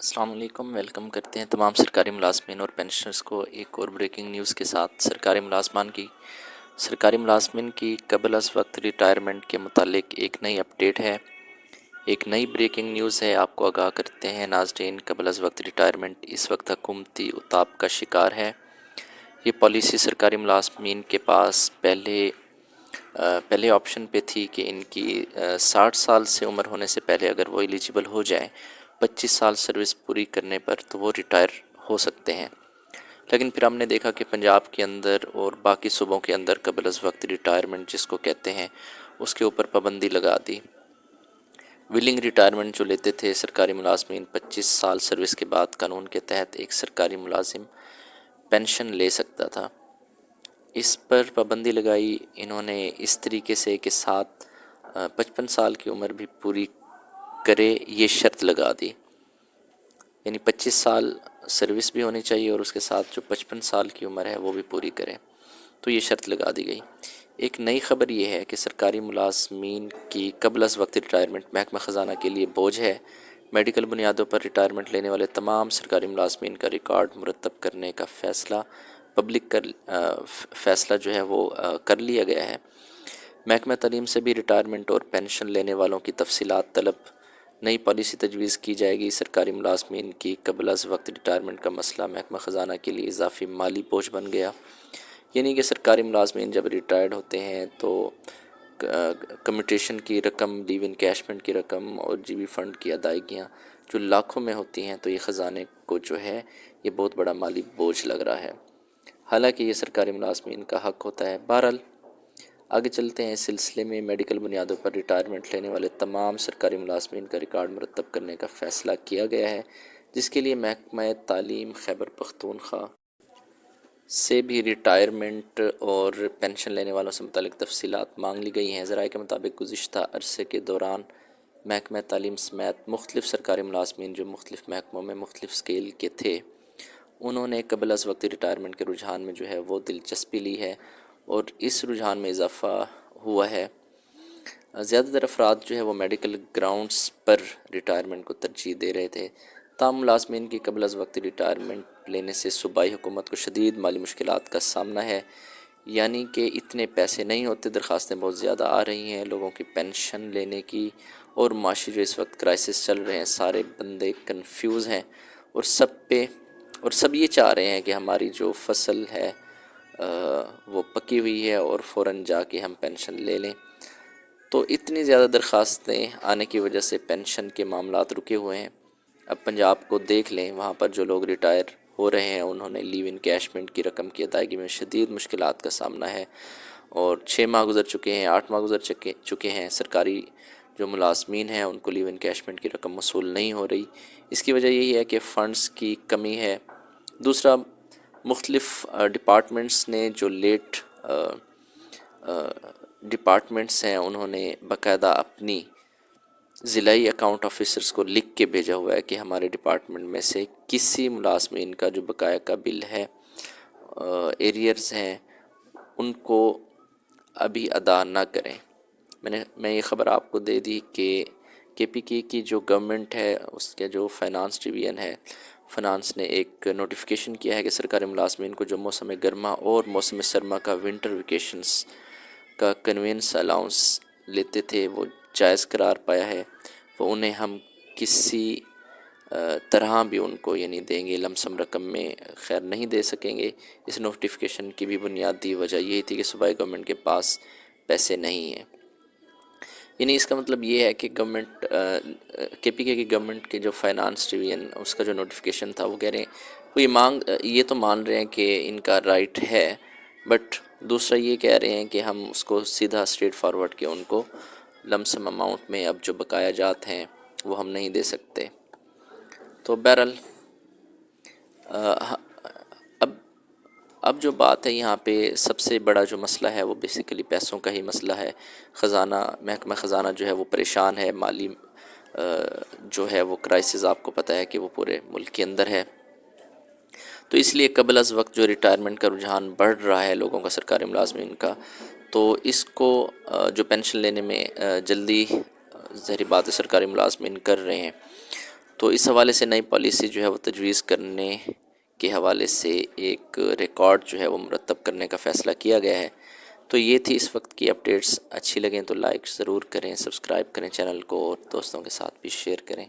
السلام علیکم، ویلکم کرتے ہیں تمام سرکاری ملازمین اور پینشنرز کو ایک اور بریکنگ نیوز کے ساتھ۔ سرکاری ملازمین کی قبل از وقت ریٹائرمنٹ کے متعلق ایک نئی اپڈیٹ ہے، ایک نئی بریکنگ نیوز ہے۔ آپ کو آگاہ کرتے ہیں ناظرین، قبل از وقت ریٹائرمنٹ اس وقت حکومتی اتاپ کا شکار ہے۔ یہ پالیسی سرکاری ملازمین کے پاس پہلے آپشن پہ تھی کہ ان کی 60 سال سے عمر ہونے سے پہلے اگر وہ ایلیجیبل ہو جائیں 25 سال سروس پوری کرنے پر تو وہ ریٹائر ہو سکتے ہیں، لیکن پھر ہم نے دیکھا کہ پنجاب کے اندر اور باقی صوبوں کے اندر قبل از وقت ریٹائرمنٹ جس کو کہتے ہیں اس کے اوپر پابندی لگا دی۔ ولنگ ریٹائرمنٹ جو لیتے تھے سرکاری ملازمین 25 سال سروس کے بعد قانون کے تحت ایک سرکاری ملازم پینشن لے سکتا تھا، اس پر پابندی لگائی انہوں نے اس طریقے سے کہ 55 سال کی عمر بھی پوری کرے، یہ شرط لگا دی، یعنی 25 سال سروس بھی ہونی چاہیے اور اس کے ساتھ جو 55 سال کی عمر ہے وہ بھی پوری کرے، تو یہ شرط لگا دی گئی۔ ایک نئی خبر یہ ہے کہ سرکاری ملازمین کی قبل از وقت ریٹائرمنٹ محکمہ خزانہ کے لیے بوجھ ہے۔ میڈیکل بنیادوں پر ریٹائرمنٹ لینے والے تمام سرکاری ملازمین کا ریکارڈ مرتب کرنے کا فیصلہ جو ہے وہ کر لیا گیا ہے۔ محکمہ تعلیم سے بھی ریٹائرمنٹ اور پینشن لینے والوں کی تفصیلات طلب نئی پالیسی تجویز کی جائے گی۔ سرکاری ملازمین کی قبل از وقت ریٹائرمنٹ کا مسئلہ محکمہ خزانہ کے لیے اضافی مالی بوجھ بن گیا، یعنی کہ سرکاری ملازمین جب ریٹائرڈ ہوتے ہیں تو کمیوٹیشن کی رقم، لیو انکیشمنٹ کی رقم اور جی بی فنڈ کی ادائیگیاں جو لاکھوں میں ہوتی ہیں تو یہ خزانے کو جو ہے یہ بہت بڑا مالی بوجھ لگ رہا ہے، حالانکہ یہ سرکاری ملازمین کا حق ہوتا ہے۔ بہرحال آگے چلتے ہیں، اس سلسلے میں میڈیکل بنیادوں پر ریٹائرمنٹ لینے والے تمام سرکاری ملازمین کا ریکارڈ مرتب کرنے کا فیصلہ کیا گیا ہے، جس کے لیے محکمہ تعلیم خیبر پختونخوا سے بھی ریٹائرمنٹ اور پینشن لینے والوں سے متعلق تفصیلات مانگ لی گئی ہیں۔ ذرائع کے مطابق گزشتہ عرصے کے دوران محکمہ تعلیم سمیت مختلف سرکاری ملازمین جو مختلف محکموں میں مختلف سکیل کے تھے، انہوں نے قبل از وقت ریٹائرمنٹ کے رجحان میں جو ہے وہ دلچسپی لی ہے اور اس رجحان میں اضافہ ہوا ہے۔ زیادہ تر افراد جو ہے وہ میڈیکل گراؤنڈز پر ریٹائرمنٹ کو ترجیح دے رہے تھے، تاہم ملازمین کی قبل از وقت ریٹائرمنٹ لینے سے صوبائی حکومت کو شدید مالی مشکلات کا سامنا ہے، یعنی کہ اتنے پیسے نہیں ہوتے، درخواستیں بہت زیادہ آ رہی ہیں لوگوں کی پینشن لینے کی، اور معاشی جو اس وقت کرائسس چل رہے ہیں سارے بندے کنفیوز ہیں اور سب یہ چاہ رہے ہیں کہ ہماری جو فصل ہے وہ پکی ہوئی ہے اور فوراً جا کے ہم پینشن لے لیں، تو اتنی زیادہ درخواستیں آنے کی وجہ سے پینشن کے معاملات رکے ہوئے ہیں۔ اب پنجاب کو دیکھ لیں، وہاں پر جو لوگ ریٹائر ہو رہے ہیں انہوں نے لیو انکیشمنٹ کی رقم کی ادائیگی میں شدید مشکلات کا سامنا ہے، اور 6 ماہ گزر چکے ہیں، 8 ماہ گزر چکے ہیں، سرکاری جو ملازمین ہیں ان کو لیو انکیشمنٹ کی رقم موصول نہیں ہو رہی۔ اس کی وجہ یہی ہے کہ فنڈز کی کمی ہے۔ دوسرا، مختلف ڈپارٹمنٹس نے جو لیٹ ڈپارٹمنٹس ہیں انہوں نے باقاعدہ اپنی ضلعی اکاؤنٹ آفیسرز کو لکھ کے بھیجا ہوا ہے کہ ہمارے ڈپارٹمنٹ میں سے کسی ملازمین کا جو بقایا کا بل ہے، ایریئرز ہیں، ان کو ابھی ادا نہ کریں۔ میں یہ خبر آپ کو دے دی کہ کے پی کے کی جو گورنمنٹ ہے اس کے جو فائنانس ڈویژن ہے، فنانس نے ایک نوٹیفیکیشن کیا ہے کہ سرکاری ملازمین کو جو موسم گرما اور موسم سرما کا ونٹر ویکیشنز کا کنوینس الاؤنس لیتے تھے وہ جائز قرار پایا ہے، وہ انہیں ہم کسی طرح بھی ان کو یعنی دیں گے لم سم رقم میں خیر نہیں دے سکیں گے۔ اس نوٹیفیکیشن کی بھی بنیادی وجہ یہی تھی کہ صوبائی گورنمنٹ کے پاس پیسے نہیں ہیں، یعنی اس کا مطلب یہ ہے کہ گورنمنٹ کے پی کے کی گورنمنٹ کے جو فائنانس ڈویژن اس کا جو نوٹیفیکیشن تھا وہ کہہ رہے ہیں، وہ یہ تو مان رہے ہیں کہ ان کا رائٹ ہے، بٹ دوسرا یہ کہہ رہے ہیں کہ ہم اس کو سیدھا اسٹریٹ فارورڈ کہ ان کو لم سم اماؤنٹ میں اب جو بقایا جات ہیں وہ ہم نہیں دے سکتے۔ تو بہرحال اب جو بات ہے یہاں پہ سب سے بڑا جو مسئلہ ہے وہ بیسیکلی پیسوں کا ہی مسئلہ ہے۔ محکمہ خزانہ جو ہے وہ پریشان ہے، مالی جو ہے وہ کرائسس آپ کو پتہ ہے کہ وہ پورے ملک کے اندر ہے، تو اس لیے قبل از وقت جو ریٹائرمنٹ کا رجحان بڑھ رہا ہے لوگوں کا، سرکاری ملازمین کا، تو اس کو جو پینشن لینے میں جلدی ظاہری بات ہے سرکاری ملازمین کر رہے ہیں، تو اس حوالے سے نئی پالیسی جو ہے وہ تجویز کرنے کے حوالے سے ایک ریکارڈ جو ہے وہ مرتب کرنے کا فیصلہ کیا گیا ہے۔ تو یہ تھی اس وقت کی اپڈیٹس، اچھی لگیں تو لائک ضرور کریں، سبسکرائب کریں چینل کو، اور دوستوں کے ساتھ بھی شیئر کریں۔